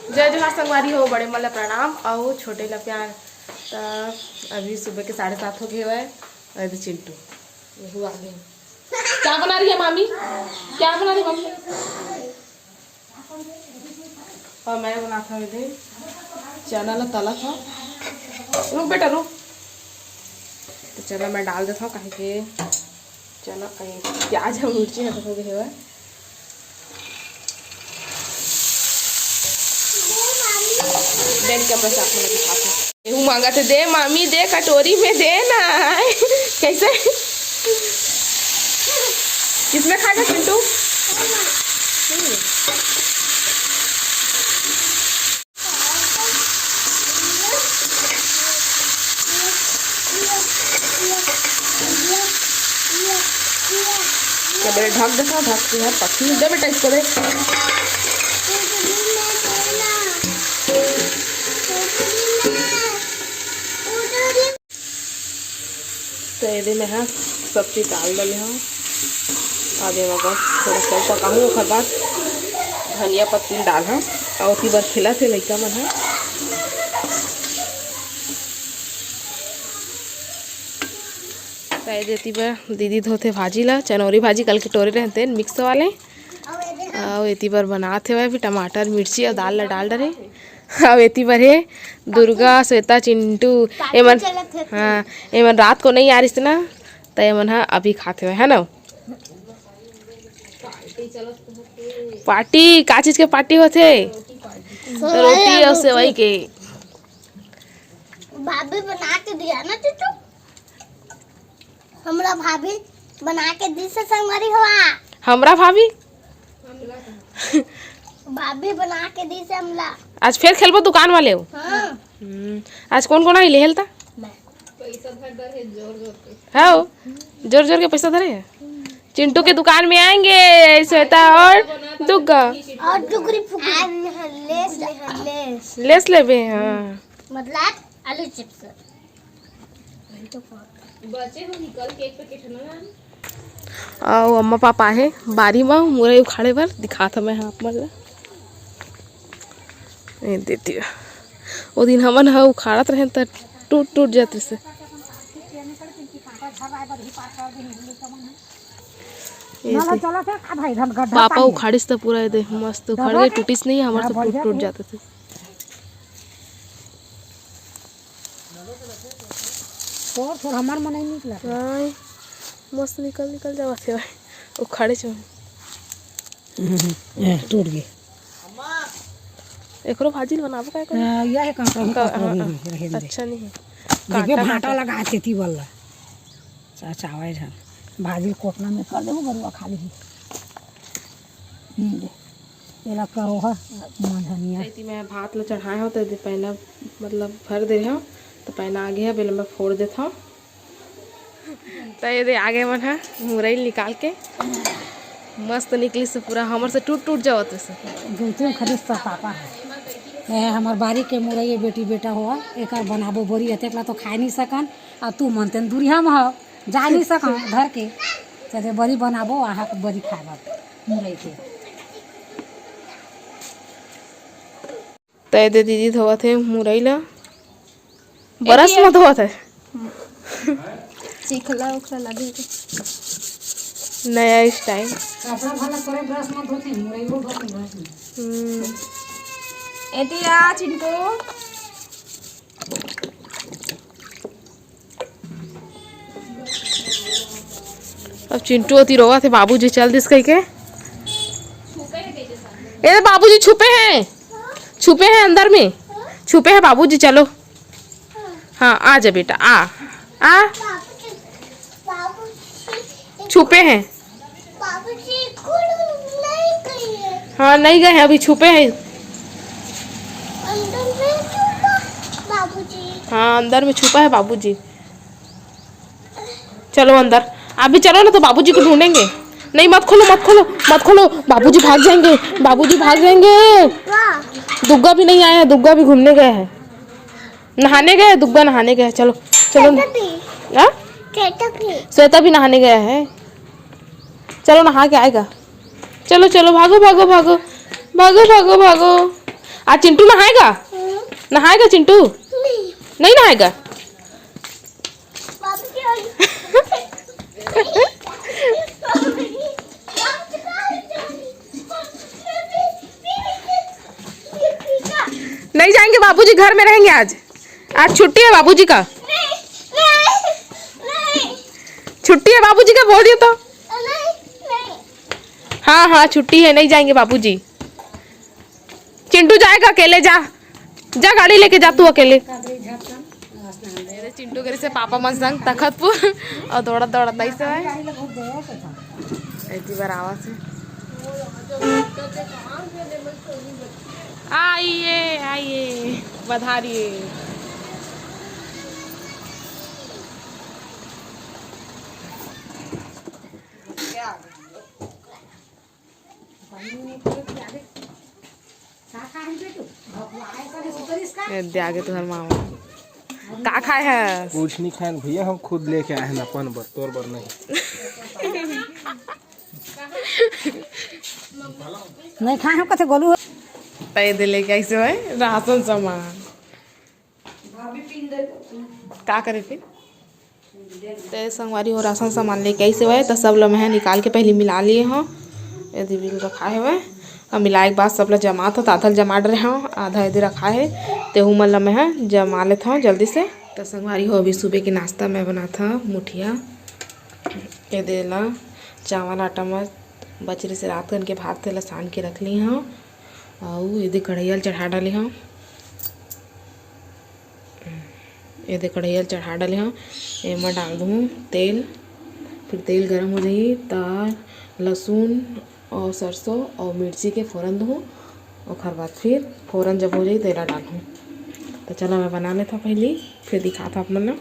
जय जोहार संगवारी हो, बड़े मला प्रणाम और छोटे ला प्यार। तो अभी सुबह के 7:30 हो गए हुए और इधर चिंटू यही आ गए। क्या बना रही है मामी? क्या बना रही मम्मी? और मैं बना था इधर चना ला तला था। रुक बेटा रुक। तो चना मैं डाल देता हूँ कहीं के चना प्याज है मिर्ची है तो गए हुआ है। देख कैमरा साथ में दिखाते हैं। मांगा थे दे मामी दे कटोरी में दे ना। कैसे किसमें खाएगा चिंटू? क्या बेटा ढक देता ढक के यार पकी दे बेटा इसको दे। तो ये में हाँ सब चीज़ डाल डाले हाँ आगे मगर थोड़ा सा पकाऊँ ओकर बाद धनिया पत्ती डाल हाँ और उसी बार खिला थे लड़का मन हाँ। शायद इतनी बार दीदी धोते भाजी ला चनौरी भाजी कल के टोरे रहते मिक्स वाले और इतनी बार बनाते हुए भी टमाटर मिर्ची और दाल ला डाल डरे और इतनी बार है दुर्गा श्वेता चिंटू एमन हाँ एमन रात को नहीं आ रही थी ना तो एमन हाँ अभी खाते हुए है ना। पार्टी का चीज के पार्टी होते? रोटी और सेवई के। भाभी बना के दिया ना चिंटू? हमरा भाभी बना के दी से संगवारी हुआ। हमरा भाभी भाभी बना के दी से हमला। आज फिर खेलबो दुकान वाले हो? हाँ। आज कौन कौन आई लेहलता? पैसा भर दर है जोर हाँ जोर जोर के पैसा धरे है। चिंटू के दुकान में आएंगे श्वेता और दुर्गा और डुगरी लेस लेबे हाँ मतलब आलू चिप्स बचे हो निकल के एक पैकेट ना। आओ अम्मा पापा है बारी में मुरई उखाड़े पर दिखा था मैं आप मतलब देती है वो दिन हमन है उखाड़त रहे तो टूट टूट जाते से पापा उखाड़िस तो पूरा दे मस्त उखाड़ गए टूटिस नहीं हमारे तो टूट टूट जाते थे। थोड़ा हमार मन नहीं निकला मस्त निकल जावा थे उखाड़े चो टूट गए। एकरो भाजी बनाबो काय कर या है कांटा अच्छा नहीं है कांटा भाटा लगा देती वाला चावल है भाजी कोटना में कर देबो बरुआ खा ली एला करो है धनिया इतनी मैं भात ला चढ़ाए हो तो पहला मतलब भर दे हो तो पहला आगे है पहले मैं फोड़ देता हूँ तो ये आगे मन है मुरई निकाल के मस्त निकली से पूरा हमर से टूट टूट जाओ तो से खरीद पापा है हमार बारी के मुरई बेटी बेटा हुआ एक बनाबो बोरी अतेकला तो खा नहीं सकन और तू मनते दूरिया में हो जा नहीं सकन घर के चले बड़ी बनाबो आहा के बड़ी खाबा मुरई के। तो दीदी धोवत है मुरई ला बरस में धोवत है चिखला उखला लगे नया स्टाइल कपड़ा भला करे ब्रश में धोती मुरई वो धोती ब्रश में एतिया चिंटू अब चिंटू होती रोवा थे बाबूजी चल दिस कह के ए बाबूजी छुपे हैं अंदर में छुपे हैं बाबूजी चलो हाँ आ जा बेटा आ छुपे हैं हाँ नहीं गए हैं अभी छुपे हैं हाँ अंदर में छुपा है बाबूजी चलो अंदर आप भी चलो ना तो बाबूजी को ढूंढेंगे नहीं मत खोलो बाबूजी भाग जाएंगे दुग्गा भी नहीं आया दुग्गा भी घूमने गया है नहाने गया है दुग्गा नहाने गया है चलो श्वेता भी नहाने गया है चलो नहा के आएगा चलो भागो आज चिंटू नहाएगा? नहाएगा चिंटू? नहीं नहाएगा? नहीं जाएंगे बाबूजी, घर में रहेंगे आज। आज छुट्टी है बाबूजी का। छुट्टी है बाबूजी का, बोल दियो तो। हाँ हाँ छुट्टी है, नहीं जाएंगे बाबूजी। चिंटू जाएगा अकेले, जा जा गाड़ी लेके जा तू अकेले। मेरे चिंटू करे से पापा मन संग तखतपुर और दौड़त दौड़त नहीं से ऐसी बार आवाज है। आइए आइए बधारिए। आगे तुम्हारे मामा का खाए है? कुछ नहीं खाए भैया, हम खुद लेके आए हैं अपन बर, तोर बर नहीं। नहीं खाए हम कथे गोलू पैदे लेके ऐसे है राशन सामान का करे फिर ते संगवारी हो राशन सामान लेके ऐसे हुए तो सब लोग मैं निकाल के पहले मिला लिए हों। यदि बिल रखा है वह और मिलाए के बाद सब लोग जमा था, आधा जमा रहे हों, आधा इधर रखा है तेहू मतलब मैं जमा लेता हूँ जल्दी से। तो संगवारी हो अभी सुबह की नाश्ता मैं बना था मुठिया ये देला चावल आटा मत बचरे से रात करके भात तेला सान के रख ली हूँ और ये कढ़ैया चढ़ा डाली हूँ। ये कढ़ैया चढ़ा डाले हूँ, एमा डाल दूँ तेल। फिर तेल गरम हो जाइए तो लहसुन और सरसों और मिर्ची के फ़ौरन दूँ और खर बाद फिर फ़ौरन जब हो जाए तेला डालूँ। तो चलो मैं बना लेता पहले फिर दिखा था अपना।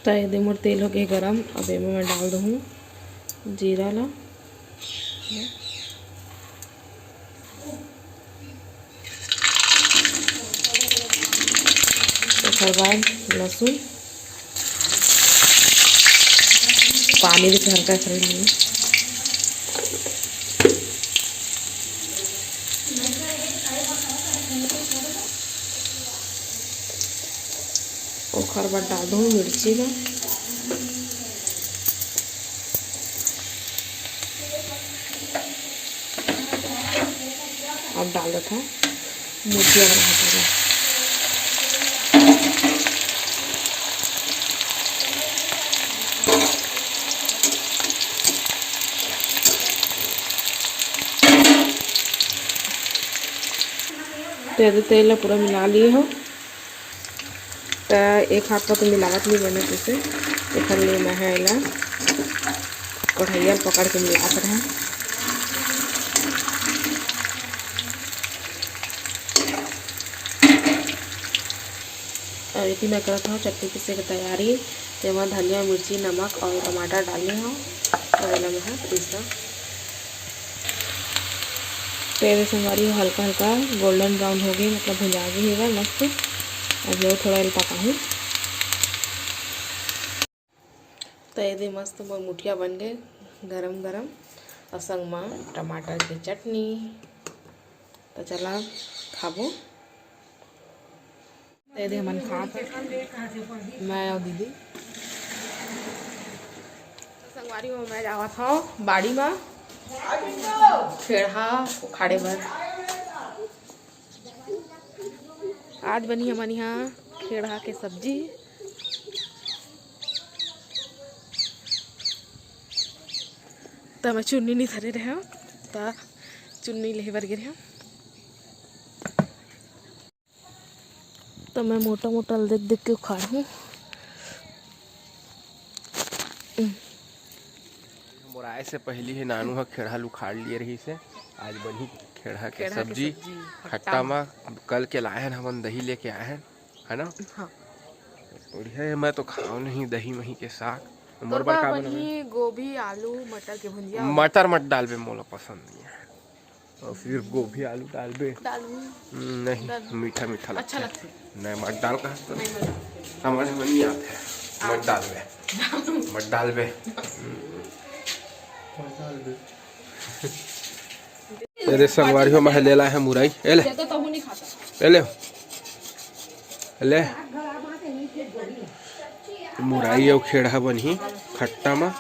तो ये मोर तेल हो गए गरम, अब ये मैं डाल दूँ जीरा ला उसके बाद लहसुन पानी भी हल्का कर लिए और बाद डाल दूँ मिर्ची में। अब डाल देता हूँ मुठिया बना दूँगा। तो तेल पूरा मिला लिए हो तो एक हाथ पर तो मिलावट नहीं बने जैसे एक लिए मैं है ला कढ़ैया पकड़ के मिला रहे। और इतनी मैं करता हूँ चटनी पीसे की तैयारी। तो वहाँ धनिया मिर्ची नमक और टमाटर डाले हूँ और मैं पीसा तेरे से हमारी हल्का हल्का गोल्डन ब्राउन हो गई, मतलब भुजा गई है मस्त। अब जो थोड़ा पका हूँ तो ये मस्त मुठिया बन गए गरम गरम और संग में टमाटर की चटनी। तो चला खाबो। तो ये मन खा मैं और दीदी संगवारी में मैं जावा था बाड़ी में खेड़ा उखाड़े भर। आज बनी हमारे यहाँ खेड़ा के सब्जी। तो मैं चुन्नी नहीं धरे रहे हो तो चुन्नी ले बर गिर। तो मैं मोटा मोटा देख देख के उखाड़ू। मोराए से पहले ही नानू खेड़ा उखाड़ लिए रही से। आज बनी खेड़ा के सब्जी खट्टा में कल के लाए हैं हम दही लेके आए हैं है ना। हाँ बढ़िया है। मैं तो खाऊं नहीं दही मही के साथ। मोर पर का बनी गोभी आलू मटर के भुजिया। मटर मत डालबे मोला पसंद नहीं है। और फिर गोभी आलू डालबे नहीं मीठा मीठा अच्छा लगता है। नहीं मत डाल का समझ में नहीं आता है। मत डालबे मत डालबे। मेरे संगवारियों में ले ला है मुरई ले तो नहीं खाता ले ले मुरई और खेड़ा बनी खट्टा में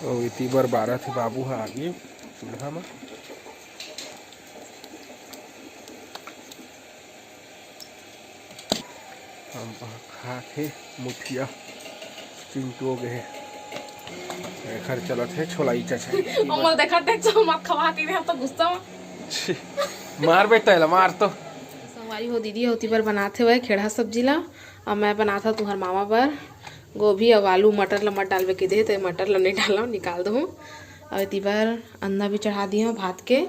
और इतनी बार 12 थे बाबू है आगे चूल्हा में हम खा थे मुठिया चिंटू गए घर चलो थे छोलाई चाचा अमल देखा थे जो मत खवाती रहे तो गुस्सा में मार बेटा ला मार तो संगवारी हो दीदी होती बार बनाते हुए खेड़ा सब्जी ला और मैं बनाता तुम्हार मामा पर गोभी और आलू मटर ला मत डालवे के दे तो मटर ला नहीं डाला निकाल दो और इतनी बार अंडा भी चढ़ा दिए भात के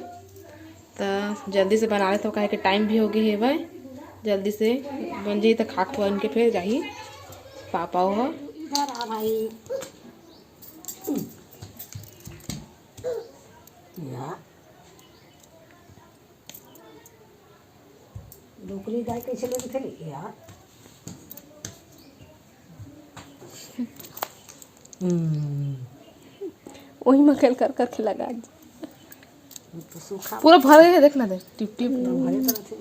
तो जल्दी से बना ले तो कहे के टाइम भी हो गई है भाई जल्दी से बन जाई तो खाक हुआ इनके फिर जाही पापा हो इधर आ भाई या डोकरी गाय कैसे लेते थे यार वही में खेल कर करके लगा तो सूखा पूरा भर गया देखना दे टिप टिप भरे तरह से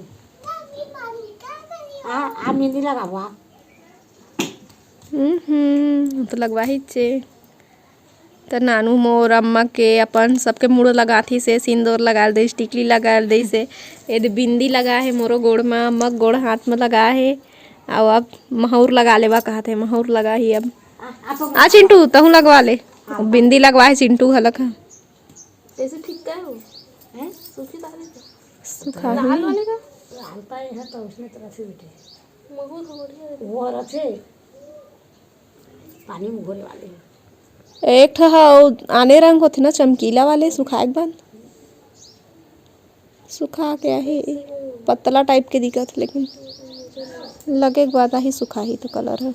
आ मेहंदी लगा हुआ तो लगवा ही छे तो नानू मोर अम्मा के अपन सबके मुड़ो लगाथी से सिंदूर लगा दे टिकली लगा दे से यदि बिंदी लगा है मोरो गोड़ में अम्मा गोड़ हाथ में लगा है और अब महूर लगा लेवा कहते महूर लगा ही अब आ चिंटू तहू लगवा ले बिंदी लगवा है चिंटू हलक है ऐसे ठीक क्या हो हैं सूखी दाल सुखा लाल वाले का हल्का है तो उसने तरह से बेटे महूर हो रही है वो रचे पानी में घोले वाले हैं एक ठा आने रंग होते ना चमकीला वाले सुखाए के बाद सुखा के ही पतला टाइप के दिखत लेकिन लगे के बाद ही सुखा ही तो कलर है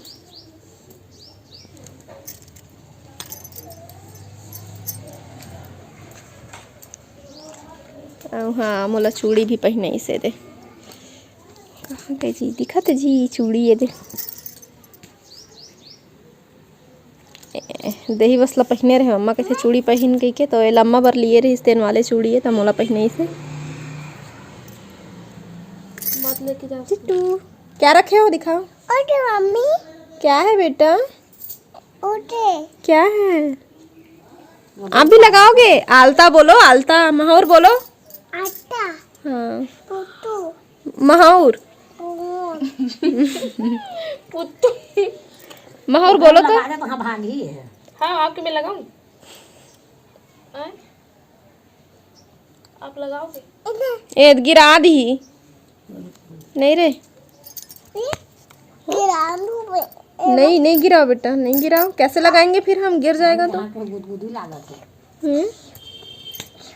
हाँ मोला चूड़ी भी पहने से दे कहाँ गई जी दिखत जी चूड़ी ये दे दही बसला पहने रहे अम्मा कैसे चूड़ी पहन गई के तो ये लम्मा बर लिए रही तेन वाले चूड़ी है तो मोला पहने से बात लेके जाओ चिट्टू क्या रखे हो दिखाओ ओके मम्मी क्या है बेटा ओके क्या है आप भी लगाओगे आलता बोलो आलता महाउर बोलो आटा हाँ पुट्टू महाउर पुत्तू महाउर बोलो तो लगा दे तो हाँ भाग ही है हाँ आपके मैं लगाऊं हैं? आप लगाओगे ए गिरा दी नहीं रे नहीं नहीं गिराओ बेटा नहीं गिराओ कैसे लगाएंगे फिर हम गिर जाएगा तो वहाँ के गुदगुदी लागत है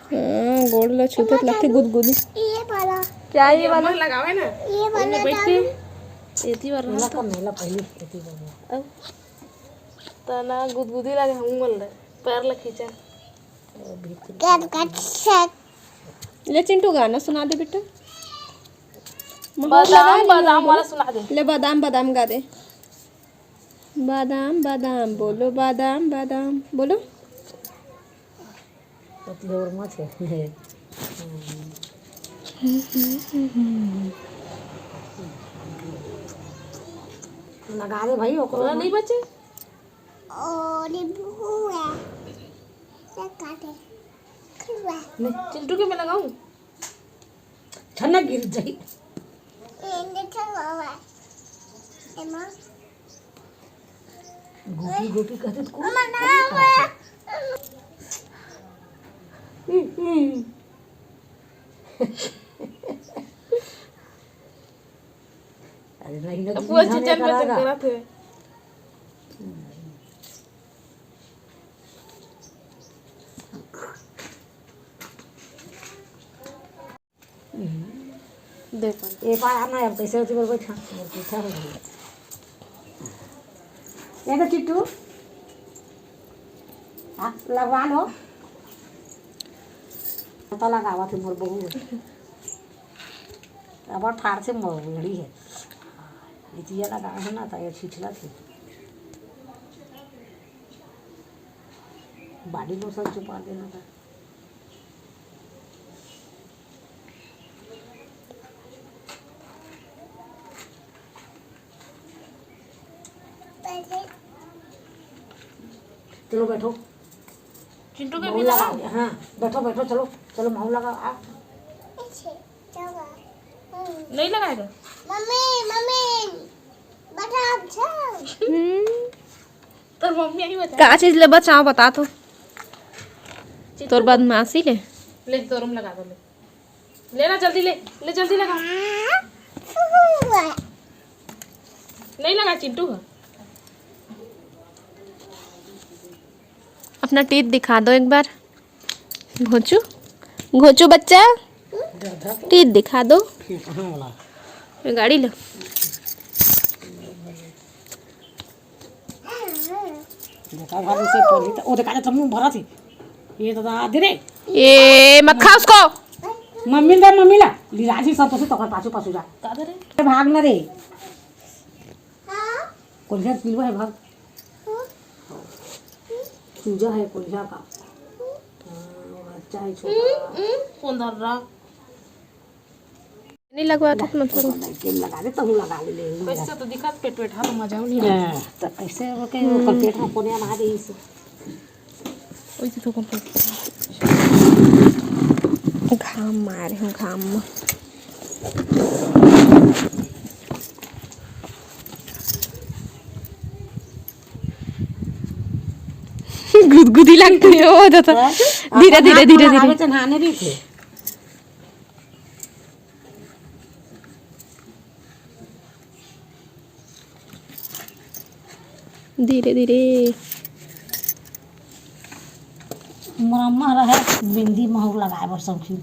हाँ गोड़ ला छूते लगती गुदगुदी ये वाला क्या ये वाला लगावे ना ये वाला बैठ के एती बार मेला का मेला पहले खेती करना तना गुदगुदी लगे हम बोल रहे पैर ला खींचा कट कट सेट ले चिंटू गाना सुना दे बेटा बादाम बादाम वाला सुना दे ले बादाम बादाम गा दे बादाम बादाम बोलो बादाम बादाम बोलो पतले और मत है लगा दे भाई ओकरो नहीं बचे और ये बुआ ये काटे चिंटू के मैं लगाऊं ठंडा गिर जाई ये चलो एमा गोपी गोपी कहते तो कौन अरे नहीं ना पूरा चिचन पे चक्करा थे देखो ये पार आना है कैसे होती बोल बैठा बैठा हो गई ये तो चिट्टू हाँ लगवा लो पता लगावा थे मोर बहू अब ठाड़ से मोर बड़ी है इतिया लगा है ना तो ये छिछला थी बाड़ी लोशन छुपा देना था चलो बैठो चिंटू के महू भी लगा लगाओ। हाँ बैठो बैठो चलो चलो महू लगाओ आ ऐसे चलो नहीं लगाएगा? मम्मी मम्मी बता अच्छा तो मम्मी यही बता। का चीज ले बचाओ बता तो तोर बदमाशी ले ले तो रूम लगा दो, ले लेना जल्दी, ले जल्दी लगा। नहीं लगा चिंटू का। अपना टीथ दिखा दो एक बार। घोचू घोचू बच्चा टीथ दिखा दो। कहाँ वाला ये गाड़ी लो। देखा घर से पड़ी तो ओ देखा तो मुंह भरा थी ये तो दे रे ये मत खा उसको। मम्मी दे मम्मी ला लिराजी सब तो पाछू पाछू जा का दे रे? भाग ना रे हाँ कोलिया पिलवा है भाग चूजा है कोलिया का बच्चा है छोटा कौन धर रहा? नहीं लगवा तो मत करो। तेल लगा दे तो हूँ लगा ले कैसे तो दिखा पेट वेट, हाँ तो मजा नहीं। तो कैसे हो के ओकर पेट में कोने लगा दे इसे वैसे तो कौन घाम मारे हूँ घाम में। गुदगुदी लगती है वो तो धीरे धीरे धीरे धीरे तो नहाने भी थे धीरे धीरे। मम्मा रहे बिंदी महू लगाए बस सौखी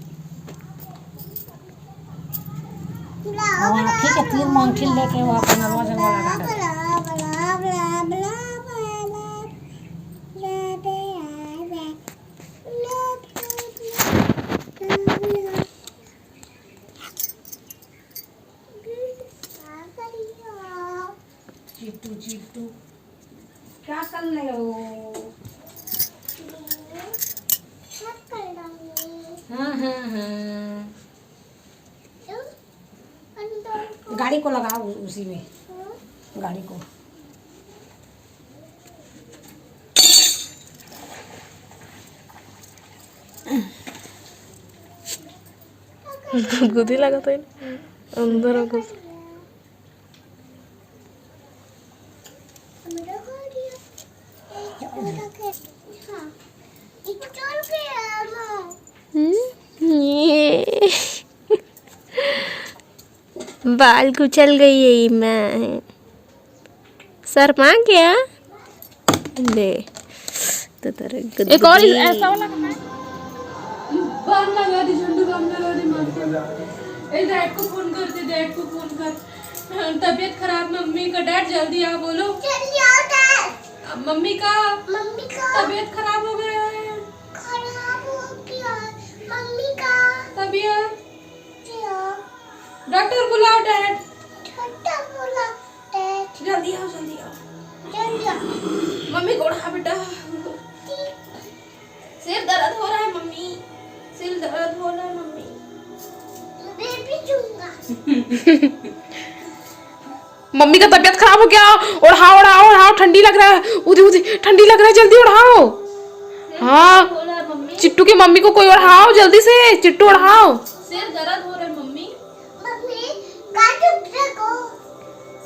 आँखी के 3 मंखिल लेके वो अपन अलवा जंगल लगा दे blah blah blah blah blah Chittu Chittu क्या कर रहे हो हाँ हाँ हाँ गाड़ी को लगाओ उसी में गाड़ी को गुदगुदी लगा तो अंदर घुस। ये बाल कुचल गई है मैं शर्मा गया ले तो तेरे एक और ऐसा वाला करना है। बाम लगा दी झंडू बाम लगा दी मार ए डैड को फोन कर दे डैड को फोन कर तबीयत खराब मम्मी का डैड जल्दी आ बोलो जल्दी आओ डैड मम्मी का मम्मी का तबीयत खराब हो गया है खराब हो गया मम्मी का तबीयत क्या डॉक्टर बुलाओ डैड छोटा बोला डैड जल्दी आओ जल्दी आओ जल्दी आओ मम्मी को उठा बेटा सिर दर्द हो रहा है मम्मी सिर दर्द हो रहा है मम्मी मैं भी चूंगा मम्मी का तबीयत खराब हो गया। उड़ाओ उड़ाओ उड़ाओ, ठंडी लग रहा है, उधी उधी ठंडी लग रहा है, जल्दी उड़ाओ। हाँ हो रहा है मम्मी चिट्टू की मम्मी को कोई उड़ाओ जल्दी से, चिट्टू उड़ाओ। सिर दर्द हो रहा है मम्मी मम्मी काटुक देखो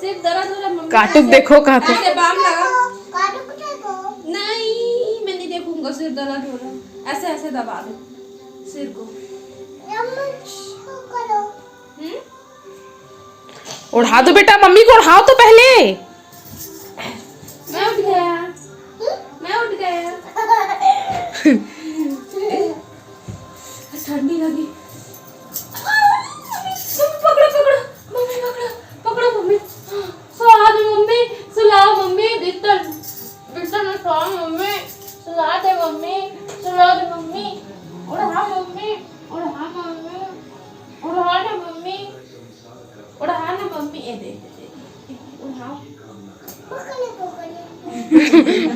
सिर दर्द हो रहा है मम्मी काटुक देखो कहते। ऐसे बाम लगा काटुक देखो नहीं मैं नहीं देखूंगा सिर दर्द हो रहा है ऐसे ऐसे दबा दो सिर को नमक करो उड़ा दो बेटा, मम्मी को उड़ाओ तो पहले। मैं उठ गया मैं उठ गया ठंडी लगी पकड़ो पकड़ो मम्मी पकड़ो पकड़ो मम्मी सुला दे मम्मी सुलाओ मम्मी बिस्तर बिस्तर में सुलाओ मम्मी सुला दे मम्मी सुला दे मम्मी उड़ा मम्मी उड़ा मम्मी उड़ा ना मम्मी उड़ा ना मम्मी ए दे उड़ाओ पकड़े पकड़े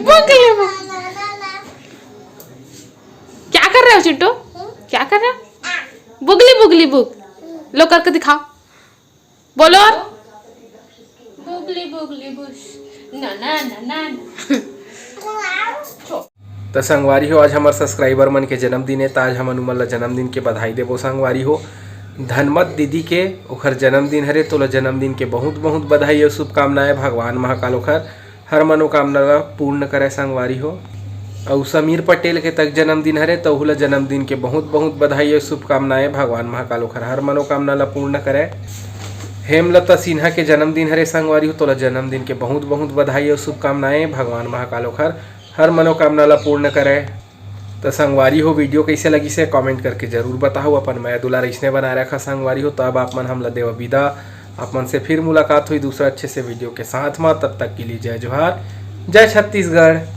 बुगली ला ला ला ला क्या कर रहे हो चिट्टू, क्या कर रहे हो? बुगली बुगली बुग लो करके दिखाओ, बोलो और। बुगली बुगली बुश ना ना ना ना तो संगवारी हो, आज हमार सब्सक्राइबर मन के जन्मदिन है, तो आज हमन उमन ला जन्मदिन के बधाई देबो। संगवारी हो, धनमत दीदी के ओखर जन्मदिन हरे, तो ला जन्मदिन के बहुत बहुत बधाई और शुभकामनाएं। भगवान महाकाल ओखर हर मनोकामना ला पूर्ण करे। संगवारी हो, और समीर पटेल के तक जन्मदिन हरे, तो ओहला जन्मदिन के बहुत बहुत बधाई और शुभकामनाएं। भगवान महाकाल ओखर हर मनोकामना ला पूर्ण करे। हेमलता सिन्हा के जन्मदिन हरे संगवारी हो, तो ला जन्मदिन के बहुत बहुत बधाई और शुभकामनाएं। भगवान महाकाल ओखर हर मनोकामना ला पूर्ण करे। तो संगवारी हो, वीडियो कैसे लगी से कमेंट करके जरूर बताओ। अपन मैं दुलार इसने बना रखा संगवारी हो, तब आप मन हमला देव विदा। आप मन से फिर मुलाकात हुई दूसरा अच्छे से वीडियो के साथ में। तब तक के लिए जय जोहार, जय छत्तीसगढ़।